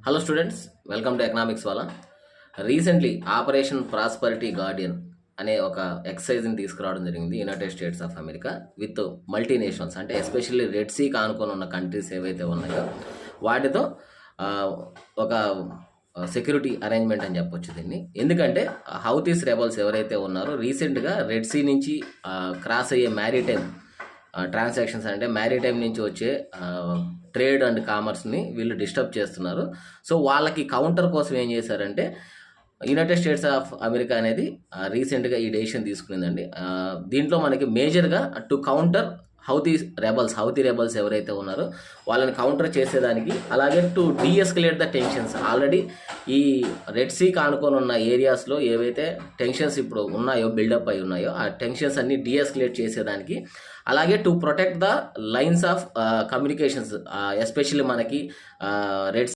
Hello students, welcome to economics వాళ్ళ. Recently operation prosperity Guardian అనే ఒక ఎక్సర్సైజ్ని తీసుకురావడం జరిగింది United states of America with multinationals, అంటే ఎస్పెషల్లీ రెడ్ సీ కానుకొని ఉన్న కంట్రీస్ ఏవైతే ఉన్నాయో వాటితో ఒక సెక్యూరిటీ అరేంజ్మెంట్ అని చెప్పొచ్చు దీన్ని. ఎందుకంటే హౌతీస్ రెబల్స్ ఎవరైతే ఉన్నారో రీసెంట్గా రెడ్ సీ నుంచి క్రాస్ అయ్యే మ్యారీటైమ్ ట్రాన్సాక్షన్స్, అంటే మ్యారీటైమ్ నుంచి వచ్చే ట్రేడ్ అండ్ కామర్స్ని వీళ్ళు డిస్టర్బ్ చేస్తున్నారు. సో వాళ్ళకి కౌంటర్ కోసం ఏం చేశారంటే యునైటెడ్ స్టేట్స్ ఆఫ్ అమెరికా అనేది రీసెంట్గా ఈ డెసిషన్ తీసుకునిందండి. దీంట్లో మనకి మేజర్గా టు కౌంటర్ హౌతీ రెబల్స్ ఎవరైతే ఉన్నారో వాళ్ళని కౌంటర్ చేసేదానికి, అలాగే to de-escalate the tensions. Already ఈ రెడ్ సీ కానుకొని ఉన్న ఏరియాస్లో ఏవైతే టెన్షన్స్ ఇప్పుడు ఉన్నాయో, బిల్డప్ అయి ఉన్నాయో, ఆ టెన్షన్స్ అన్ని డీఎస్కలేట్ చేసేదానికి, అలాగే to protect the lines of communications, especially మనకి రెడ్